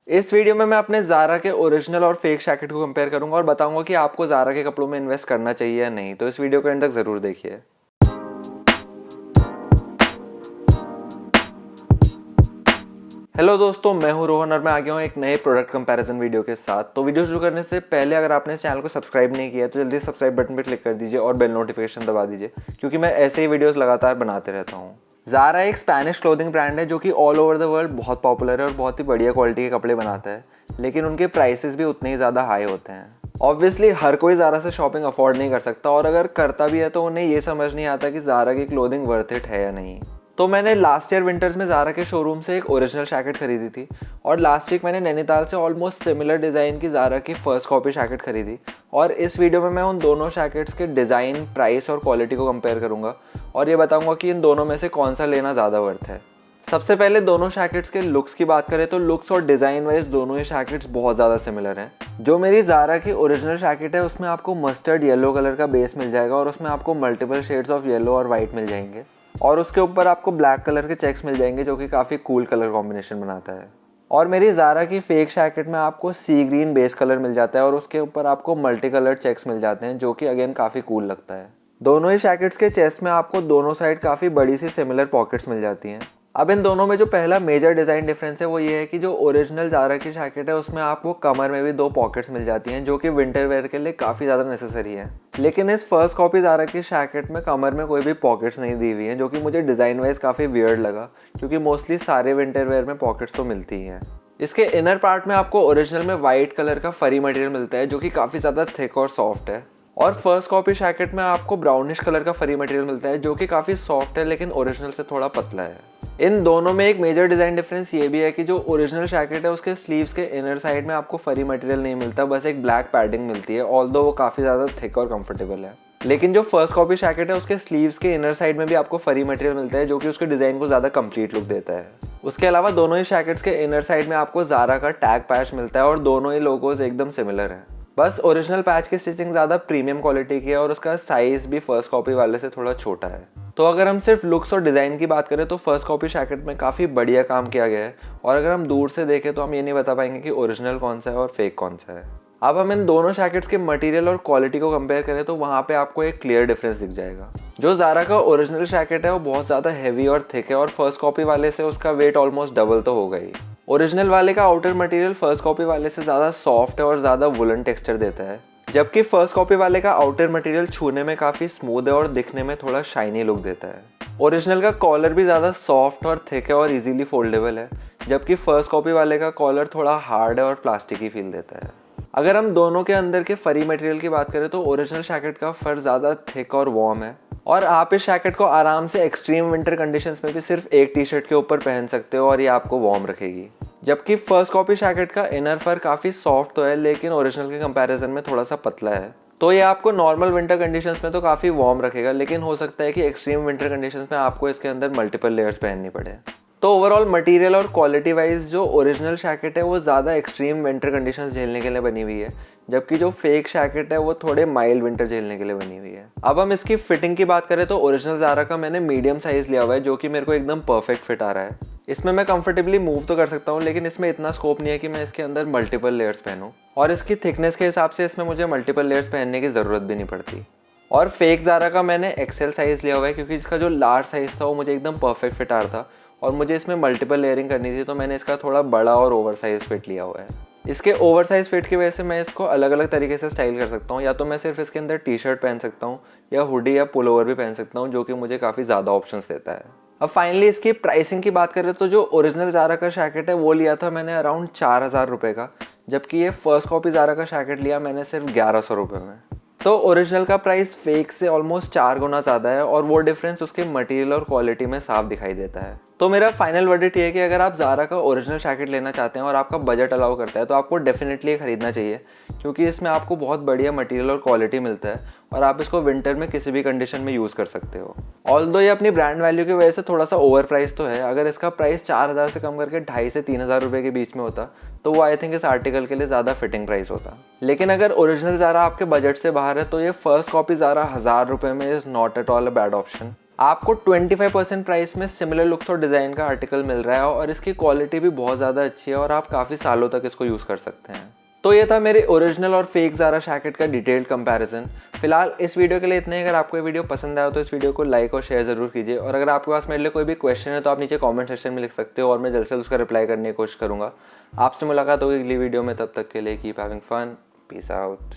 इस वीडियो में मैं अपने ज़ारा के ओरिजिनल और फेक जैकेट को कंपेयर करूंगा और बताऊंगा कि आपको ज़ारा के कपड़ों में इन्वेस्ट करना चाहिए या नहीं। तो इस वीडियो को एंड तक ज़रूर देखिए। हेलो दोस्तों, मैं हूं रोहन और मैं आ गया हूं एक नए प्रोडक्ट कंपैरिजन वीडियो के साथ। तो वीडियो शुरू करने से पहले अगर आपने इस चैनल को सब्सक्राइब नहीं किया तो जल्दी सब्सक्राइब बटन पर क्लिक कर दीजिए और बेल नोटिफिकेशन दबा दीजिए, क्योंकि मैं ऐसे ही वीडियोस लगातार बनाते रहता हूँ। ज़ारा एक स्पेनिश क्लोथिंग ब्रांड है जो कि ऑल ओवर द वर्ल्ड बहुत पॉपुलर है और बहुत ही बढ़िया क्वालिटी के कपड़े बनाता है, लेकिन उनके प्राइसेस भी उतने ही ज़्यादा हाई होते हैं। ऑब्वियसली हर कोई ज़ारा से शॉपिंग अफोर्ड नहीं कर सकता, और अगर करता भी है तो उन्हें ये समझ नहीं आता कि ज़ारा की क्लोथिंग वर्थ इट है या नहीं। तो मैंने लास्ट ईयर विंटर्स में ज़ारा के शोरूम से एक ओरिजिनल जैकेट खरीदी थी, और लास्ट वीक मैंने नैनीताल से ऑलमोस्ट सिमिलर डिज़ाइन की ज़ारा की फर्स्ट कॉपी जैकेट खरीदी। और इस वीडियो में मैं उन दोनों जैकेट्स के डिज़ाइन, प्राइस और क्वालिटी को कंपेयर करूंगा और ये बताऊंगा कि इन दोनों में से कौन सा लेना ज़्यादा वर्थ है। सबसे पहले दोनों जैकेट्स के लुक्स की बात करें तो लुक्स और डिज़ाइन वाइज दोनों ही जैकेट्स बहुत ज़्यादा सिमिलर हैं। जो मेरी ज़ारा की ओरिजिनल जैकेट है उसमें आपको मस्टर्ड येलो कलर का बेस मिल जाएगा और उसमें आपको मल्टीपल शेड्स ऑफ येलो और वाइट मिल जाएंगे, और उसके ऊपर आपको ब्लैक कलर के चेक्स मिल जाएंगे जो कि काफ़ी कूल कलर कॉम्बिनेशन बनाता है। और मेरी ज़ारा की फेक जैकेट में आपको सी ग्रीन बेस कलर मिल जाता है और उसके ऊपर आपको मल्टी कलर चेक्स मिल जाते हैं, जो कि अगेन काफ़ी कूल लगता है। दोनों ही जैकेट्स के चेस्ट में आपको दोनों साइड काफ़ी बड़ी सी सिमिलर पॉकेट्स मिल जाती हैं। अब इन दोनों में जो पहला मेजर डिज़ाइन डिफरेंस है वो ये है कि जो ओरिजिनल ज़ारा की जैकेट है उसमें आपको कमर में भी दो पॉकेट्स मिल जाती हैं, जो कि विंटर वेयर के लिए काफ़ी ज़्यादा नेसेसरी है। लेकिन इस फर्स्ट कॉपी ज़ारा की जैकेट में कमर में कोई भी पॉकेट्स नहीं दी हुई हैं, जो कि मुझे डिज़ाइन वाइज काफ़ी वियर्ड लगा, क्योंकि मोस्टली सारे विंटर वेयर में पॉकेट्स तो मिलती ही हैं। इसके इनर पार्ट में आपको ओरिजिनल में वाइट कलर का फरी मटेरियल मिलता है जो कि काफ़ी ज़्यादा थिक और सॉफ्ट है, और फर्स्ट कॉपी जैकेट में आपको ब्राउनिश कलर का फरी मटेरियल मिलता है जो कि काफ़ी सॉफ्ट है लेकिन ओरिजिनल से थोड़ा पतला है। इन दोनों में एक मेजर डिज़ाइन डिफरेंस ये भी है कि जो ओरिजिनल जैकेट है उसके स्लीव्स के इनर साइड में आपको फरी मटेरियल नहीं मिलता, बस एक ब्लैक पैडिंग मिलती है, ऑल्दो वो काफ़ी ज़्यादा थिक और कंफर्टेबल है। लेकिन जो फर्स्ट कॉपी जैकेट है उसके स्लीव्स के इनर साइड में भी आपको फरी मटेरियल मिलता है, जो कि उसके डिज़ाइन को ज़्यादा कंप्लीट लुक देता है। उसके अलावा दोनों ही जैकेट्स के इनर साइड में आपको ज़ारा का टैग पैच मिलता है और दोनों ही लोगोज एकदम सिमिलर है। बस ओरिजिनल पैच की स्टिचिंग ज़्यादा प्रीमियम क्वालिटी की है और उसका साइज़ भी फर्स्ट कॉपी वाले से थोड़ा छोटा है। तो अगर हम सिर्फ लुक्स और डिज़ाइन की बात करें तो फर्स्ट कॉपी जैकेट में काफ़ी बढ़िया काम किया गया है, और अगर हम दूर से देखें तो हम ये नहीं बता पाएंगे कि ओरिजिनल कौन सा है और फेक कौन सा है। अब हम इन दोनों जैकेट्स के मटेरियल और क्वालिटी को कंपेयर करें तो वहाँ पे आपको एक क्लियर डिफरेंस दिख जाएगा। जो ज़ारा का ओरिजिनल जैकेट है वो बहुत ज़्यादा हैवी और थिक है, और फर्स्ट कॉपी वाले से उसका वेट ऑलमोस्ट डबल तो होगा ही। ओरिजिनल वाले का आउटर मटेरियल फर्स्ट कॉपी वाले से ज़्यादा सॉफ्ट है और ज़्यादा वुलन टेक्सचर देता है, जबकि फर्स्ट कॉपी वाले का आउटर मटेरियल छूने में काफ़ी स्मूथ है और दिखने में थोड़ा शाइनी लुक देता है। ओरिजिनल का कॉलर भी ज़्यादा सॉफ्ट और थिक है और इजीली फोल्डेबल है, जबकि फर्स्ट कॉपी वाले का कॉलर थोड़ा हार्ड है और प्लास्टिकी फील देता है। अगर हम दोनों के अंदर के फरी मटेरियल की बात करें तो ओरिजिनल जैकेट का फर ज़्यादा थिक और वार्म है, और आप इस जैकेट को आराम से एक्सट्रीम विंटर कंडीशंस में भी सिर्फ एक टी शर्ट के ऊपर पहन सकते हो और ये आपको वार्म रखेगी। जबकि फर्स्ट कॉपी जैकेट का इनर फर काफ़ी सॉफ्ट तो है, लेकिन ओरिजिनल के कंपैरिजन में थोड़ा सा पतला है, तो ये आपको नॉर्मल विंटर कंडीशंस में तो काफ़ी वार्म रखेगा, लेकिन हो सकता है कि एक्सट्रीम विंटर कंडीशंस में आपको इसके अंदर मल्टीपल लेयर्स पहननी पड़े। तो ओवरऑल मटेरियल और क्वालिटी वाइज जो ओरिजिनल जैकेट है वो ज़्यादा एक्सट्रीम विंटर कंडीशंस झेलने के लिए बनी हुई है, जबकि जो फेक जैकेट है वो थोड़े माइल्ड विंटर झेलने के लिए बनी हुई है। अब हम इसकी फिटिंग की बात करें तो ओरिजिनल ज़ारा का मैंने मीडियम साइज़ लिया हुआ है, जो कि मेरे को एकदम परफेक्ट फिट आ रहा है। इसमें मैं कंफर्टेबली मूव तो कर सकता हूँ, लेकिन इसमें इतना स्कोप नहीं है कि मैं इसके अंदर मल्टीपल लेयर्स पहनूँ, और इसकी थिकनेस के हिसाब से इसमें मुझे मल्टीपल लेयर्स पहनने की ज़रूरत भी नहीं पड़ती। और फेक ज़ारा का मैंने एक्सेल साइज़ लिया हुआ है, क्योंकि इसका जो लार्ज साइज़ था वो मुझे एकदम परफेक्ट फिट आ रहा था और मुझे इसमें मल्टीपल लेयरिंग करनी थी, तो मैंने इसका थोड़ा बड़ा और ओवर साइज़ फिट लिया हुआ है। इसके ओवर साइज़ फिट की वजह से मैं इसको अलग अलग तरीके से स्टाइल कर सकता हूँ, या तो मैं सिर्फ इसके अंदर टी शर्ट पहन सकता हूँ या हुडी या पुल ओवर भी पहन सकता हूँ, जो कि मुझे काफ़ी ज़्यादा ऑप्शंस देता है। अब फाइनली इसकी प्राइसिंग की बात करें तो जो ओरिजिनल ज़ारा का जैकेट है वो लिया था मैंने अराउंड 4000 रुपये का, जबकि ये फर्स्ट कॉपी ज़ारा का जैकेट लिया मैंने सिर्फ 1100 रुपये में। तो ओरिजिनल का प्राइस फेक से ऑलमोस्ट 4 गुना ज़्यादा है, और वो डिफरेंस उसके मटेरियल और क्वालिटी में साफ दिखाई देता है। तो मेरा फाइनल वर्डिक्ट ये है कि अगर आप ज़ारा का ओरिजिनल जैकेट लेना चाहते हैं और आपका बजट अलाउ करता है तो आपको डेफिनेटली खरीदना चाहिए, क्योंकि इसमें आपको बहुत बढ़िया मटेरियल और क्वालिटी मिलता है और आप इसको विंटर में किसी भी कंडीशन में यूज़ कर सकते हो। ऑल्दो ये अपनी ब्रांड वैल्यू की वजह से थोड़ा सा ओवर प्राइस तो है, अगर इसका प्राइस 4000 से कम करके 2500 से 3000 रुपये के बीच में होता तो वो आई थिंक इस आर्टिकल के लिए ज़्यादा फिटिंग प्राइस होता। लेकिन अगर ओरिजिनल ज़ारा आपके बजट से बाहर है तो ये फर्स्ट कॉपी ज़ारा 1000 रुपये में is not at all a bad option. आपको 25% प्राइस में सिमिलर लुक्स और डिज़ाइन का आर्टिकल मिल रहा है और इसकी क्वालिटी भी बहुत ज़्यादा अच्छी है और आप काफ़ी सालों तक इसको यूज़ कर सकते हैं। तो ये था मेरे ओरिजिनल और फेक ज़ारा जैकेट का डिटेल्ड कंपैरिजन। फिलहाल इस वीडियो के लिए इतना ही। अगर आपको ये वीडियो पसंद आया तो इस वीडियो को लाइक और शेयर ज़रूर कीजिए, और अगर आपके पास मेरे लिए कोई भी क्वेश्चन है तो आप नीचे कमेंट सेक्शन में लिख सकते हो और मैं जल्द से जल्द उसका रिप्लाई करने की कोशिश करूँगा। आपसे मुलाकात होगी अगली वीडियो में, तब तक के लिए keep having fun, peace out.